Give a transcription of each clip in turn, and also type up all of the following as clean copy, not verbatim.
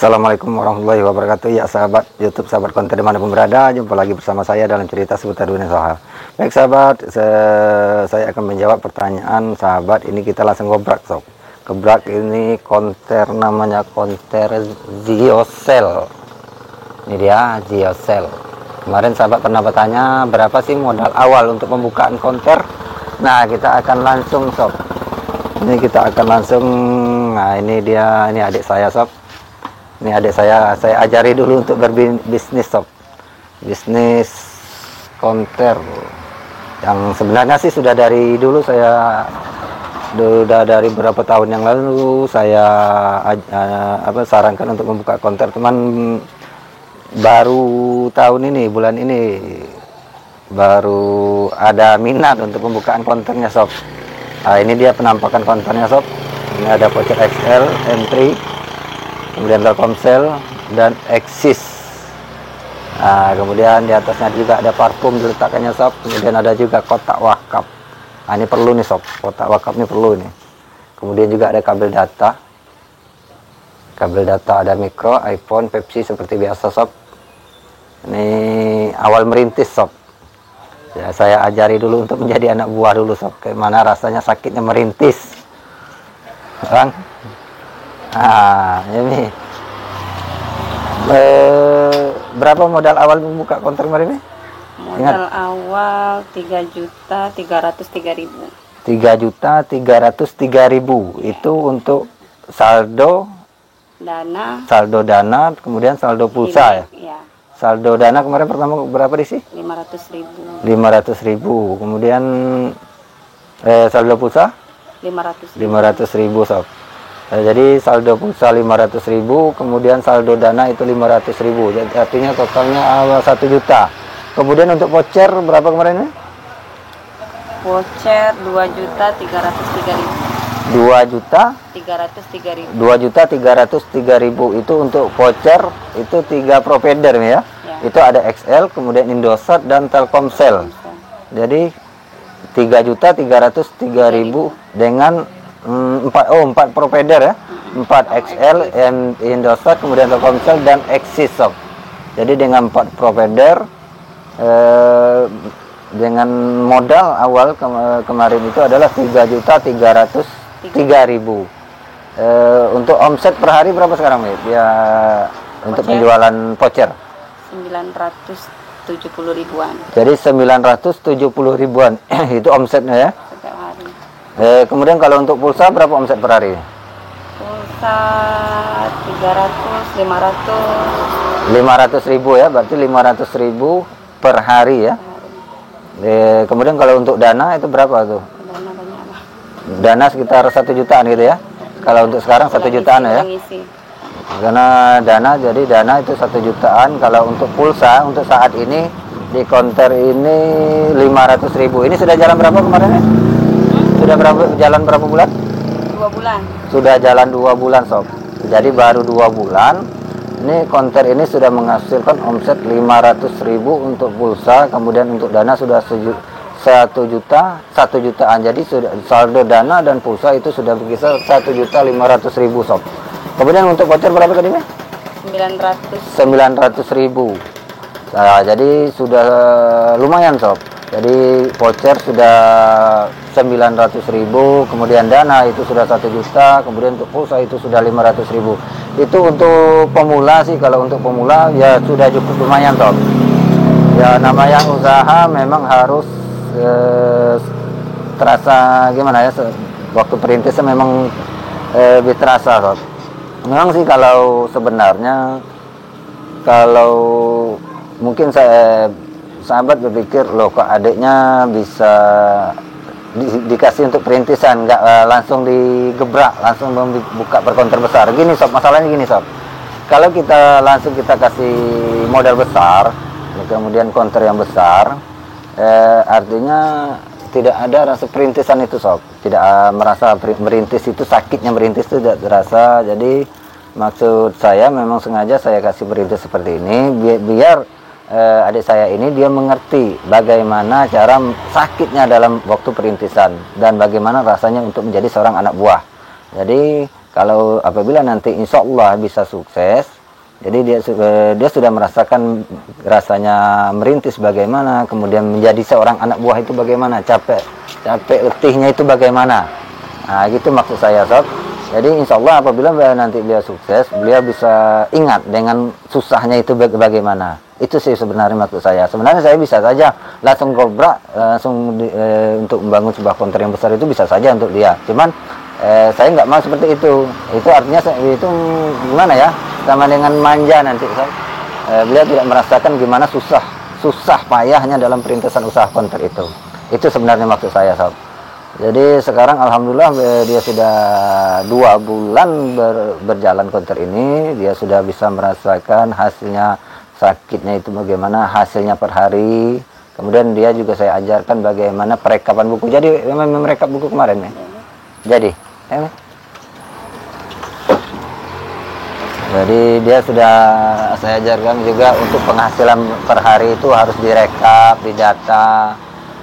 Assalamualaikum warahmatullahi wabarakatuh. Ya sahabat YouTube, sahabat konten dimanapun berada, jumpa lagi bersama saya dalam cerita seputar dunia usaha. Baik sahabat, saya akan menjawab pertanyaan sahabat. Ini kita langsung gebrak sob. Gebrak ini konter, namanya konter Ziocell. Ini dia Ziocell. Kemarin sahabat pernah bertanya berapa sih modal awal untuk pembukaan konter. Nah, kita akan langsung sob. Ini kita akan langsung. Nah, ini dia, ini adik saya sob. Ini adik saya ajari dulu untuk berbisnis sob. Bisnis konter yang sebenarnya sih sudah dari dulu, saya sudah dari beberapa tahun yang lalu saya sarankan untuk membuka konter, teman baru tahun ini, bulan ini baru ada minat untuk pembukaan konternya sob. Nah, ini dia penampakan konternya sob. Ini ada voucher XL, M3, kemudian Telkomsel dan Axis. Nah, kemudian di atasnya juga ada parfum diletakkannya sob. Kemudian ada juga kotak wakaf. Nah, ini perlu nih sob, kotak wakaf ini perlu nih. Kemudian juga ada kabel data. Kabel data ada mikro, iPhone, Pepsi seperti biasa sob. Ini awal merintis sob. Ya, saya ajari dulu untuk menjadi anak buah dulu sob. Bagaimana rasanya sakitnya merintis, bang. Nah, ini berapa modal awal membuka konter kemarin ini? Modal awal 3.303.000. 3.303.000 itu untuk saldo dana, kemudian saldo pulsa ya. Saldo dana kemarin pertama berapa di sih? 500.000. 500.000. Kemudian saldo pulsa 500.000 sob. Jadi saldo pulsa 500.000, kemudian saldo dana itu 500.000. Jadi artinya totalnya 1 juta. Kemudian untuk voucher berapa kemarin ya? Voucher 2.303.000. 2.303.000 itu untuk voucher, itu 3 provider ya. Itu ada XL, kemudian Indosat dan Telkomsel. Jadi 3.303.000 dengan 4 provider ya, 4 XL, Indosat, kemudian Telkomsel dan Axis sob. Jadi dengan 4 provider dengan modal awal kemarin itu adalah 3.303.000. Untuk omset per hari berapa sekarang ya untuk penjualan voucher? 970 ribuan. Jadi 970 ribuan itu omsetnya ya. Kemudian kalau untuk pulsa berapa omset per hari? Pulsa 300, 500.000 ya, berarti 500.000 per hari ya. Kemudian kalau untuk dana itu berapa tuh? Dana banyak lah. Dana sekitar 1 jutaan gitu ya. Kalau untuk sekarang 1 jutaan ya. Karena dana, jadi dana itu 1 jutaan. Kalau untuk pulsa untuk saat ini di konter ini 500.000. Ini sudah jalan berapa kemarin ya? Sudah jalan berapa bulan? 2 bulan. Sudah jalan 2 bulan sob. Jadi baru 2 bulan ini konter ini sudah menghasilkan omset 500.000 untuk pulsa, kemudian untuk dana sudah 1 jutaan. Jadi sudah saldo dana dan pulsa itu sudah berkisar 1.500.000 sob. Kemudian untuk voucher berapa tadi nih? 900.000. Nah, jadi sudah lumayan sob. Jadi voucher sudah 900.000, kemudian dana itu sudah 1 juta, kemudian untuk pulsa itu sudah 500.000. Itu untuk pemula sih, kalau untuk pemula ya sudah cukup lumayan sob. Ya namanya usaha memang harus terasa gimana ya, waktu perintisnya memang lebih terasa sob. Memang sih kalau sebenarnya kalau mungkin sahabat berpikir loh kok adiknya bisa dikasih untuk perintisan, nggak langsung digebrak, langsung membuka perkonter besar. Gini sob, masalahnya gini sob, kalau kita langsung kita kasih modal besar, kemudian konter yang besar, artinya tidak ada rasa perintisan itu sob, tidak merasa merintis itu, sakitnya merintis itu tidak terasa. Jadi maksud saya memang sengaja saya kasih perintis seperti ini biar adik saya ini dia mengerti bagaimana cara sakitnya dalam waktu perintisan dan bagaimana rasanya untuk menjadi seorang anak buah. Jadi Kalau apabila nanti insya Allah bisa sukses, jadi dia sudah merasakan rasanya merintis bagaimana, kemudian menjadi seorang anak buah itu bagaimana, capek letihnya itu bagaimana. Nah, gitu maksud saya, sob. Jadi insya Allah apabila nanti beliau sukses, beliau bisa ingat dengan susahnya itu bagaimana. Itu sih sebenarnya maksud saya. Sebenarnya saya bisa saja langsung kobra, untuk membangun sebuah konter yang besar itu bisa saja untuk dia. Cuman saya nggak mau seperti itu. Itu artinya itu gimana ya? Sama dengan manja nanti, sob. Beliau tidak merasakan gimana susah payahnya dalam perintisan usaha konter itu. Itu sebenarnya maksud saya, sob. Jadi sekarang alhamdulillah dia sudah 2 bulan berjalan konter ini, dia sudah bisa merasakan hasilnya, sakitnya itu bagaimana, hasilnya per hari. Kemudian dia juga saya ajarkan bagaimana perekapan buku. Jadi memang merekap buku kemarin ya. Jadi dia sudah saya ajarkan juga untuk penghasilan per hari itu harus direkap, didata.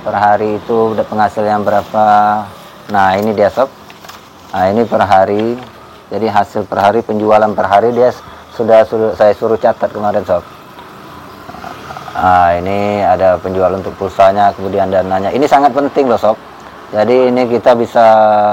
Per hari itu udah penghasilan berapa. Nah ini dia, sob. Nah ini per hari. Jadi hasil per hari, penjualan per hari dia sudah saya suruh catat kemarin, sob. Nah ini ada penjualan untuk pulsanya, kemudian dananya. Ini sangat penting loh, sob. Jadi ini kita bisa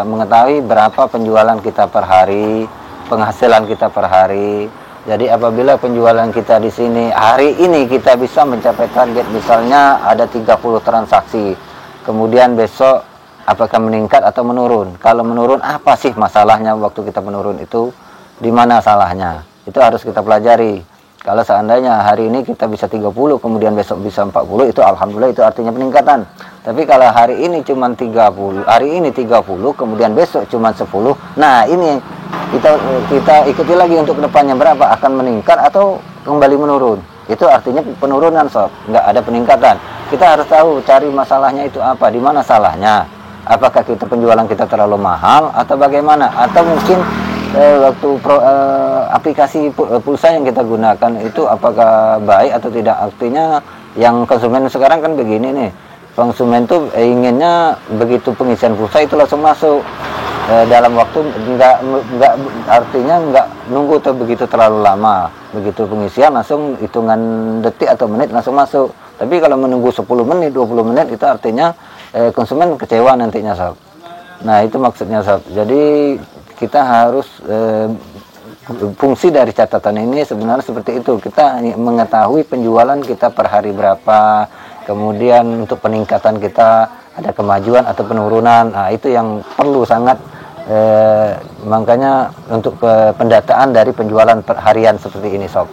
mengetahui berapa penjualan kita per hari, penghasilan kita per hari. Jadi apabila penjualan kita di sini hari ini kita bisa mencapai target, misalnya ada 30 transaksi, kemudian besok apakah meningkat atau menurun? Kalau menurun, apa sih masalahnya waktu kita menurun itu? Di mana salahnya? Itu harus kita pelajari. Kalau seandainya hari ini kita bisa 30, kemudian besok bisa 40, itu alhamdulillah, itu artinya peningkatan. Tapi kalau hari ini cuma 30, kemudian besok cuma 10, nah ini kita ikuti lagi untuk kedepannya berapa, akan meningkat atau kembali menurun. Itu artinya penurunan, sob, nggak ada peningkatan. Kita harus tahu, cari masalahnya itu apa, di mana salahnya. Apakah penjualan kita terlalu mahal atau bagaimana, atau mungkin waktu aplikasi pulsa yang kita gunakan itu apakah baik atau tidak. Artinya yang konsumen sekarang kan begini nih, konsumen tuh inginnya begitu pengisian pulsa itu langsung masuk dalam waktu, artinya nggak nunggu tuh begitu terlalu lama, begitu pengisian langsung hitungan detik atau menit langsung masuk. Tapi kalau menunggu 10 menit 20 menit itu artinya konsumen kecewa nantinya, sob. Nah itu maksudnya, sob. Jadi kita harus fungsi dari catatan ini sebenarnya seperti itu. Kita mengetahui penjualan kita per hari berapa, kemudian untuk peningkatan kita ada kemajuan atau penurunan. Nah itu yang perlu sangat, makanya untuk pendataan dari penjualan per harian seperti ini, sob.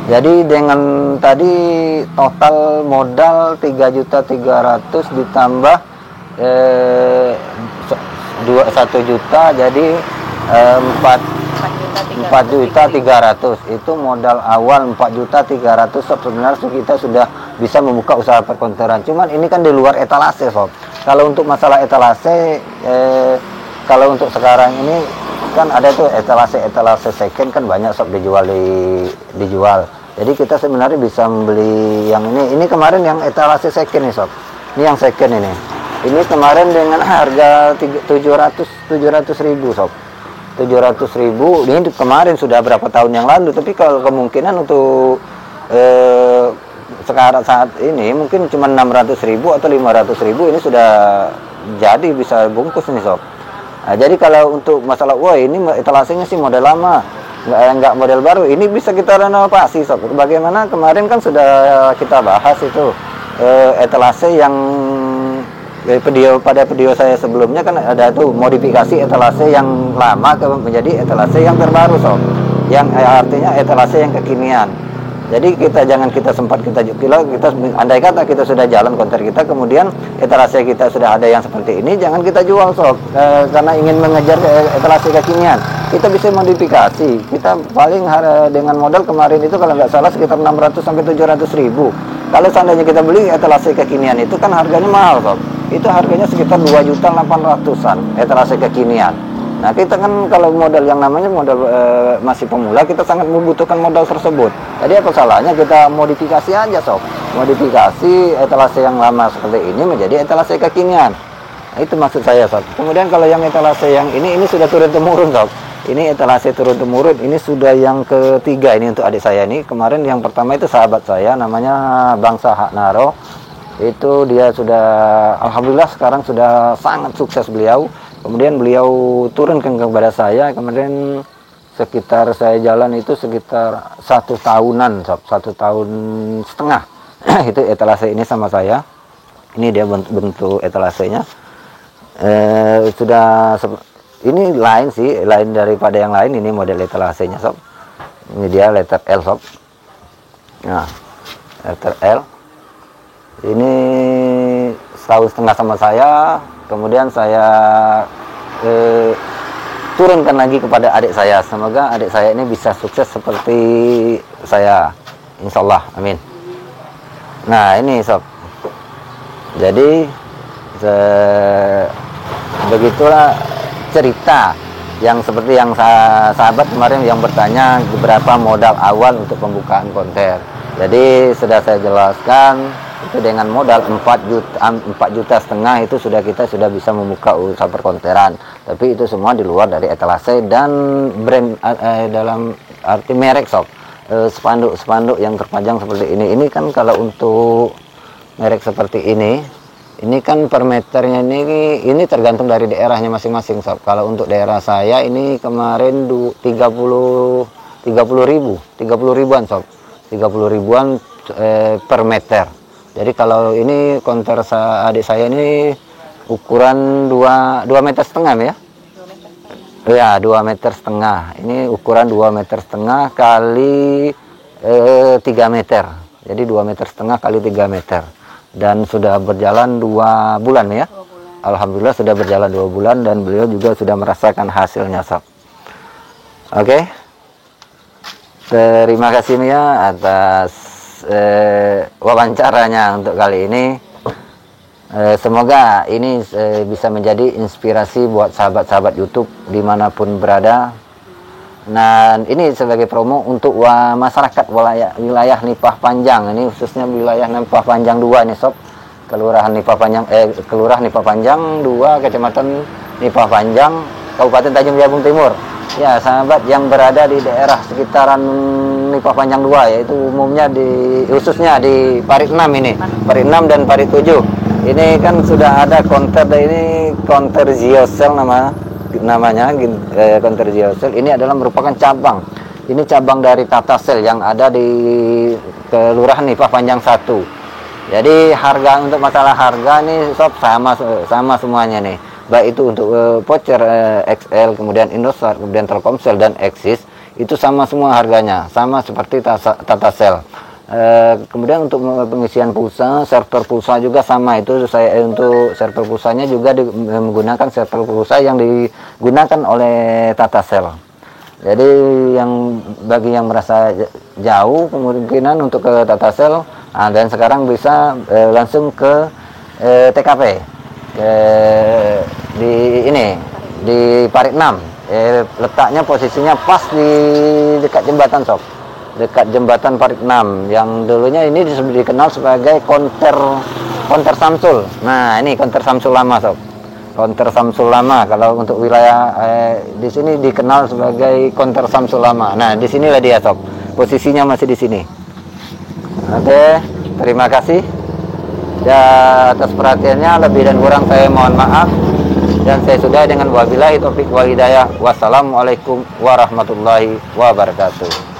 Jadi dengan tadi total modal 3.300.000 ditambah 1 juta, jadi 4.300.000. Itu modal awal 4.300.000, sob. Sebenarnya kita sudah bisa membuka usaha perkonteran. Cuman ini kan di luar etalase, sob. Kalau untuk masalah etalase, kalau untuk sekarang ini kan ada tuh etalase second kan banyak, sob, dijual. Jadi kita sebenarnya bisa membeli yang ini. Ini kemarin yang etalase second nih, sob. Ini yang second ini. Ini kemarin dengan harga 700.000, sob. 700.000. Ini kemarin sudah berapa tahun yang lalu. Tapi kalau kemungkinan untuk sekarang saat ini mungkin cuma 600.000 atau 500.000 ini sudah jadi bisa bungkus nih, sob. Nah, jadi kalau untuk masalah, wah ini etalasenya sih model lama, nggak model baru, ini bisa kita renovasi, sob. Bagaimana kemarin kan sudah kita bahas itu etalase yang pada video saya sebelumnya kan ada tuh modifikasi etalase yang lama menjadi etalase yang terbaru, sob, yang artinya etalase yang kekinian. Jadi kita sempat kita andai kata kita sudah jalan konter kita, kemudian etalase kita sudah ada yang seperti ini, jangan kita jual, sob, karena ingin mengejar etalase kekinian. Kita bisa modifikasi. Kita paling dengan modal kemarin itu kalau nggak salah sekitar 600 sampai 700.000. Kalau seandainya kita beli etalase kekinian itu kan harganya mahal, sob. Itu harganya sekitar 2.800.000-an etalase kekinian. Nah kita kan kalau modal yang namanya modal masih pemula, kita sangat membutuhkan modal tersebut. Jadi apa salahnya kita modifikasi aja, sob. Modifikasi etalase yang lama seperti ini menjadi etalase kekinian. Itu maksud saya, sob. Kemudian kalau yang etalase yang ini sudah turun temurun, sob. Ini etalase turun temurun, ini sudah yang ketiga ini untuk adik saya ini. Kemarin yang pertama itu sahabat saya, namanya Bangsa Haknaro. Itu dia sudah, alhamdulillah sekarang sudah sangat sukses beliau. Kemudian beliau turunkan kepada saya, kemudian sekitar saya jalan itu sekitar 1 tahunan, sob. 1 tahun setengah. Itu etalase ini sama saya. Ini dia bentuk etalasenya. Ini lain sih, lain daripada yang lain. Ini model etalasenya, sob. Ini dia letter L, sob. Nah, letter L. Ini 1,5 tahun sama saya. Kemudian saya turunkan lagi kepada adik saya. Semoga adik saya ini bisa sukses seperti saya, insya Allah, amin. Nah, ini, sob. Jadi begitulah cerita yang seperti yang sahabat kemarin yang bertanya berapa modal awal untuk pembukaan konter. Jadi sudah saya jelaskan, itu dengan modal 4,5 juta itu kita sudah bisa membuka usaha perkonteran. Tapi itu semua di luar dari etalase dan brand dalam arti merek, sob. Spanduk yang terpajang seperti ini. Ini kan kalau untuk merek seperti ini kan per meternya ini tergantung dari daerahnya masing-masing, sob. Kalau untuk daerah saya ini kemarin 30 ribuan, sob. 30 ribuan per meter. Jadi kalau ini konter adik saya ini ukuran 2,5 meter ya. Ya, 2,5 meter. Ini ukuran 2,5 meter kali 3 meter. Jadi 2,5 meter kali 3 meter. Dan sudah berjalan 2 bulan ya. 2 bulan. Alhamdulillah sudah berjalan 2 bulan dan beliau juga sudah merasakan hasilnya, sob. Oke. Terima kasih Mia atas wawancaranya untuk kali ini. Semoga ini bisa menjadi inspirasi buat sahabat-sahabat YouTube dimanapun berada. Dan ini sebagai promo untuk masyarakat wilayah Nipah Panjang. Ini khususnya wilayah Nipah Panjang 2 nih, sob. Kelurahan Nipah Panjang 2, Kecamatan Nipah Panjang, Kabupaten Tanjung Jabung Timur. Ya, sahabat yang berada di daerah sekitaran Nipah Panjang 2, yaitu umumnya khususnya di Parit 6 ini. Parit 6 dan Parit 7. Ini kan sudah ada konter, ini konter Ziosel namanya konter Ziosel. Ini adalah merupakan cabang. Ini cabang dari Tatasel yang ada di Kelurahan Nipah Panjang 1. Jadi untuk masalah harga nih, sob, sama semuanya nih. Baik itu untuk voucher XL, kemudian Indosat, kemudian Telkomsel dan Axis, itu sama semua harganya, sama seperti Tatasel. Kemudian untuk pengisian pulsa, server pulsa juga sama. Itu saya untuk server pulsanya juga menggunakan server pulsa yang digunakan oleh Tatasel. Jadi bagi yang merasa jauh kemungkinan untuk ke Tatasel, dan sekarang bisa langsung ke TKP di Parit 6. Letaknya posisinya pas di dekat jembatan, sob. Dekat jembatan Parit 6 yang dulunya ini dikenal sebagai konter Samsul. Nah, ini konter Samsul lama, sob. Konter Samsul lama. Kalau untuk wilayah di sini dikenal sebagai konter Samsul lama. Nah, di sinilah dia, sob. Posisinya masih di sini. Oke, terima kasih ya atas perhatiannya. Lebih dan kurang saya mohon maaf. Dan saya sudah dengan wabillahi taufik wal hidayah. Wassalamualaikum warahmatullahi wabarakatuh.